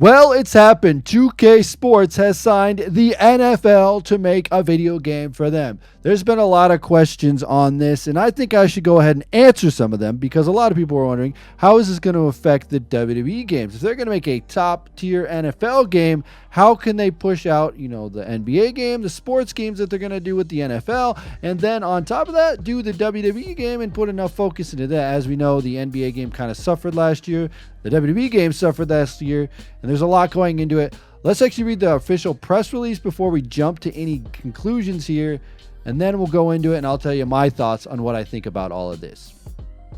Well, it's happened. 2K Sports has signed the NFL to make a video game for them. There's been a lot of questions on this, and I think I should go ahead and answer some of them because a lot of people are wondering, how is this going to affect the WWE games? If they're going to make a top-tier NFL game, how can they push out, the NBA game, the sports games that they're going to do with the NFL, and then on top of that, do the WWE game and put enough focus into that? As we know, the NBA game kind of suffered last year. The WWE game suffered last year, and there's a lot going into it. Let's actually read the official press release before we jump to any conclusions here, and then we'll go into it, and I'll tell you my thoughts on what I think about all of this.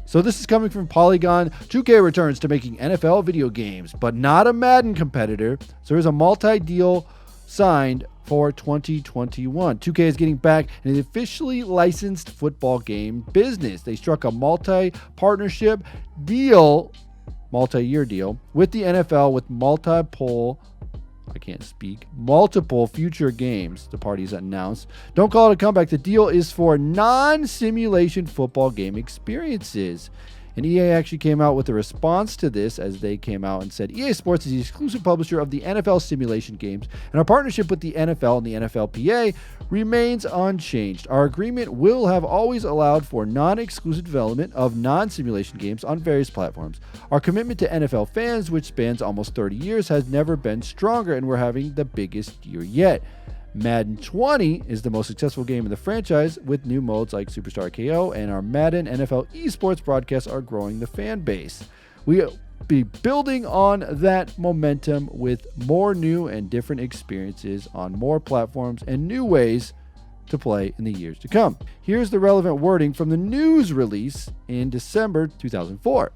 So this is coming from Polygon. 2K returns to making NFL video games, but not a Madden competitor. So there's a multi-deal signed for 2021. 2K is getting back in the officially licensed football game business. They struck a multi-partnership deal, multi-year deal with the NFL with multiple future games, the parties announced. Don't call it a comeback. The deal is for non-simulation football game experiences. And EA actually came out with a response to this as they came out and said, EA Sports is the exclusive publisher of the NFL simulation games, and our partnership with the NFL and the NFLPA remains unchanged. Our agreement will have always allowed for non-exclusive development of non-simulation games on various platforms. Our commitment to NFL fans, which spans almost 30 years, has never been stronger, and we're having the biggest year yet. Madden 20 is the most successful game in the franchise, with new modes like Superstar KO, and our Madden NFL esports broadcasts are growing the fan base. We'll be building on that momentum with more new and different experiences on more platforms and new ways to play in the years to come. Here's the relevant wording from the news release in December 2004.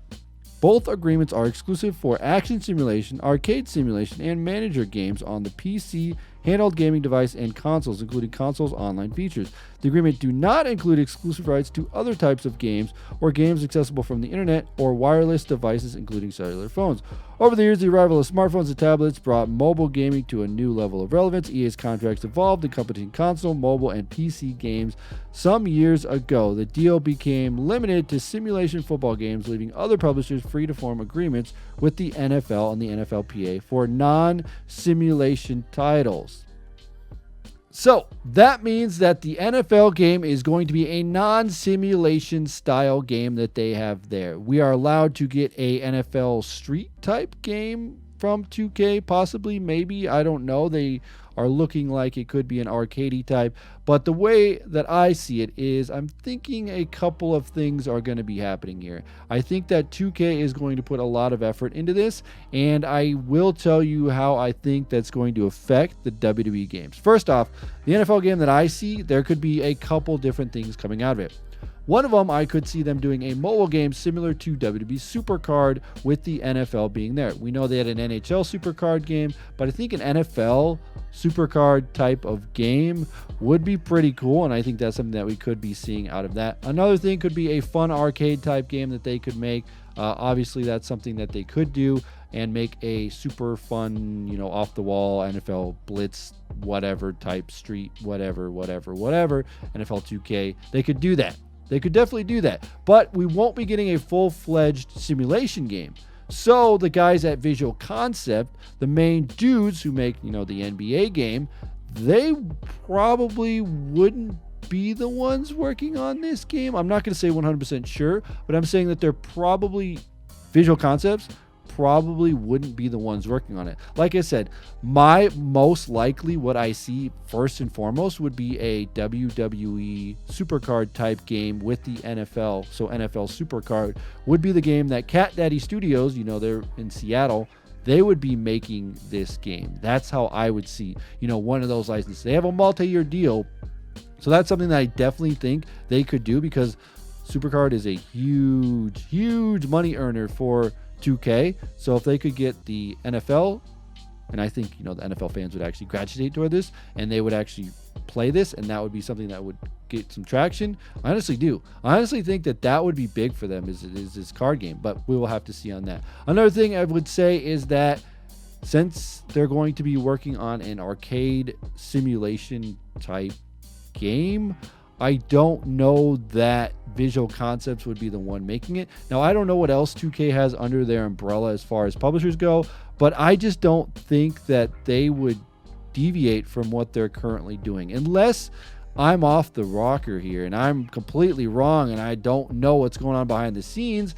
Both agreements are exclusive for action simulation, arcade simulation, and manager games on the PC, handheld gaming device, and consoles, including consoles' online features. The agreement do not include exclusive rights to other types of games or games accessible from the internet or wireless devices, including cellular phones. Over the years, the arrival of smartphones and tablets brought mobile gaming to a new level of relevance. EA's contracts evolved, encompassing console, mobile, and PC games. Some years ago, the deal became limited to simulation football games, leaving other publishers free to form agreements with the NFL and the NFLPA for non-simulation titles. So that means that the NFL game is going to be a non-simulation style game that they have there. We are allowed to get a NFL Street type game from 2K, possibly, maybe, I don't know. They are looking like it could be an arcadey type, but the way that I see it is I'm thinking a couple of things are going to be happening here. I think that 2K is going to put a lot of effort into this, and I will tell you how I think that's going to affect the WWE games. First off, the NFL game that I see, there could be a couple different things coming out of it. One of them, I could see them doing a mobile game similar to WWE Supercard with the NFL being there. We know they had an NHL Supercard game, but I think an NFL Supercard type of game would be pretty cool, and I think that's something that we could be seeing out of that. Another thing could be a fun arcade type game that they could make. Obviously, that's something that they could do and make a super fun, off-the-wall NFL Blitz, whatever type, street, whatever, NFL 2K. They could do that. They could definitely do that, but we won't be getting a full-fledged simulation game. So the guys at Visual Concept, the main dudes who make, the NBA game, they probably wouldn't be the ones working on this game. I'm not going to say 100% sure, but I'm saying that they're probably, Visual Concepts probably wouldn't be the ones working on it. Like I said, my most likely what I see first and foremost would be a WWE Supercard type game with the NFL. So NFL Supercard would be the game that Cat Daddy Studios, they're in Seattle, they would be making this game. That's how I would see, one of those licenses. They have a multi-year deal, so that's something that I definitely think they could do because Supercard is a huge money earner for 2K. So if they could get the NFL, and I think the NFL fans would actually gravitate toward this and they would actually play this, and that would be something that would get some traction. I honestly do. I honestly think that would be big for them is this card game, but we will have to see on that. Another thing I would say is that since they're going to be working on an arcade simulation type game, I don't know that Visual Concepts would be the one making it. Now, I don't know what else 2K has under their umbrella as far as publishers go, but I just don't think that they would deviate from what they're currently doing. Unless I'm off the rocker here and I'm completely wrong and I don't know what's going on behind the scenes,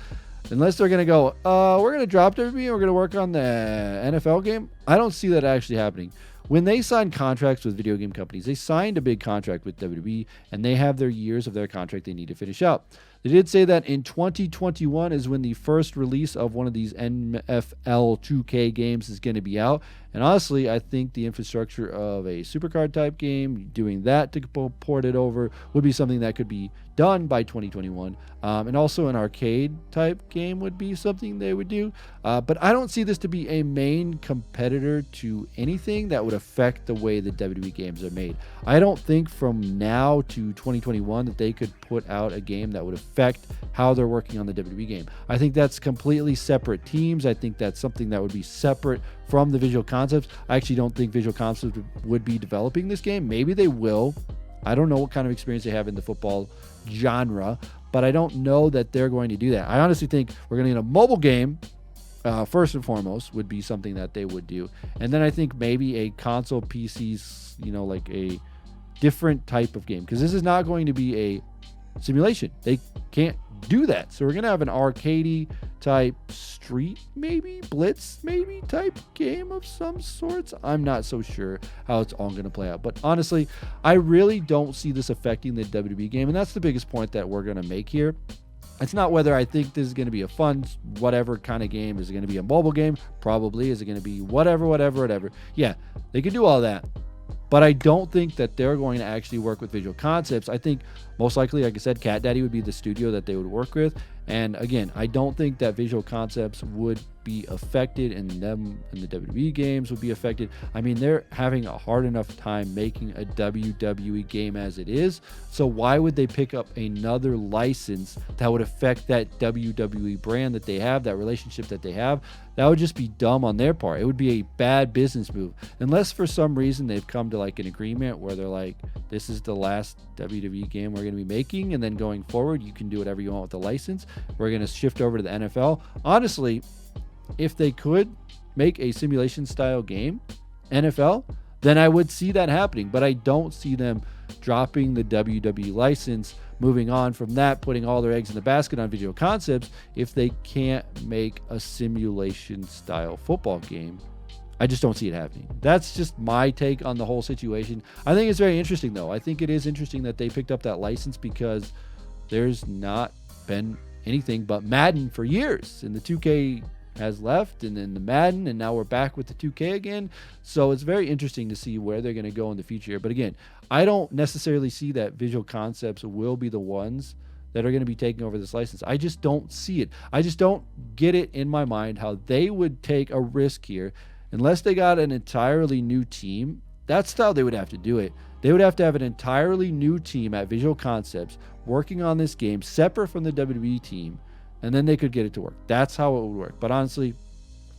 unless they're going to go, we're going to drop WWE and we're going to work on the NFL game. I don't see that actually happening. When they sign contracts with video game companies, they signed a big contract with WWE, and they have their years of their contract they need to finish out. They did say that in 2021 is when the first release of one of these NFL 2K games is going to be out. And honestly, I think the infrastructure of a supercard type game, doing that to port it over, would be something that could be done by 2021. And also an arcade type game would be something they would do. But I don't see this to be a main competitor to anything that would affect the way the WWE games are made. I don't think from now to 2021 that they could put out a game that would affect how they're working on the WWE game. I think that's completely separate teams. I think that's something that would be separate from the Visual Concepts. I actually don't think Visual Concepts would be developing this game. Maybe they will. I don't know what kind of experience they have in the football genre, but I don't know that they're going to do that. I honestly think we're going to get a mobile game, first and foremost, would be something that they would do. And then I think maybe a console PCs, like a different type of game, because this is not going to be a simulation. They can't do that. So we're going to have an arcadey type street, maybe blitz, maybe type game of some sorts. I'm not so sure how it's all going to play out. But honestly, I really don't see this affecting the WWE game. And that's the biggest point that we're going to make here. It's not whether I think this is going to be a fun, whatever kind of game. Is it going to be a mobile game? Probably. Is it going to be whatever? Yeah, they can do all that. But I don't think that they're going to actually work with Visual Concepts. I think most likely, like I said, Cat Daddy would be the studio that they would work with. And again, I don't think that Visual Concepts would be affected and the WWE games would be affected. I mean, they're having a hard enough time making a WWE game as it is. So why would they pick up another license that would affect that WWE brand that they have, that relationship that they have? That would just be dumb on their part. It would be a bad business move. Unless for some reason they've come to like an agreement where they're like, this is the last WWE game we're going to be making, and then going forward, you can do whatever you want with the license. We're going to shift over to the NFL. Honestly, if they could make a simulation style game, NFL, then I would see that happening. But I don't see them dropping the WWE license, moving on from that, putting all their eggs in the basket on Visual Concepts if they can't make a simulation style football game. I just don't see it happening. That's just my take on the whole situation. I think it's very interesting, though. I think it is interesting that they picked up that license because there's not been anything but Madden for years, and the 2K has left, and then the Madden, and now we're back with the 2K again. So it's very interesting to see where they're going to go in the future. But again, I don't necessarily see that Visual Concepts will be the ones that are going to be taking over this license. I just don't see it. I just don't get it in my mind how they would take a risk here unless they got an entirely new team. That's how they would have to do it. They would have to have an entirely new team at Visual Concepts working on this game separate from the WWE team, and then they could get it to work. That's how it would work. But honestly,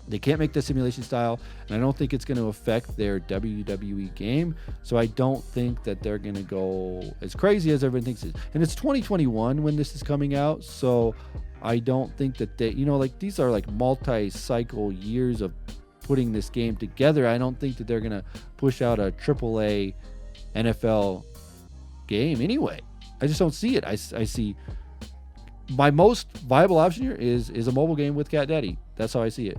they can't make the simulation style, and I don't think it's going to affect their WWE game. So I don't think that they're going to go as crazy as everyone thinks it is. And it's 2021 when this is coming out, so I don't think that they, these are like multi-cycle years of putting this game together. I don't think that they're going to push out a AAA NFL game anyway. I just don't see it. I see my most viable option here is a mobile game with Cat Daddy. That's how I see it.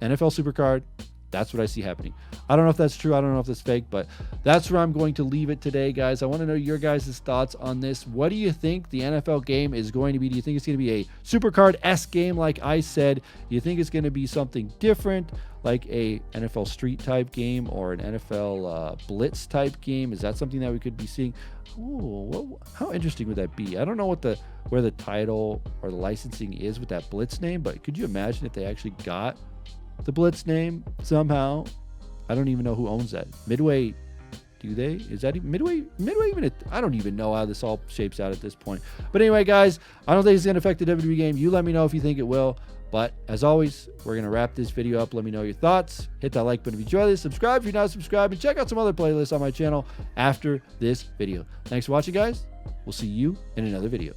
NFL Supercard, that's what I see happening. I don't know if that's true. I don't know if that's fake, but that's where I'm going to leave it today, guys. I want to know your guys' thoughts on this. What do you think the NFL game is going to be? Do you think it's going to be a Supercard-esque game like I said? Do you think it's going to be something different like a NFL Street type game or an NFL Blitz type game? Is that something that we could be seeing? Ooh, how interesting would that be? I don't know where the title or the licensing is with that Blitz name, but could you imagine if they actually got the Blitz name somehow? I don't even know who owns that. Midway, do they? Is that even Midway even? I don't even know how this all shapes out at this point. But anyway, guys, I don't think it's going to affect the WWE game. You let me know if you think it will. But as always, we're going to wrap this video up. Let me know your thoughts. Hit that like button if you enjoy this. Subscribe if you're not subscribed. And check out some other playlists on my channel after this video. Thanks for watching, guys. We'll see you in another video.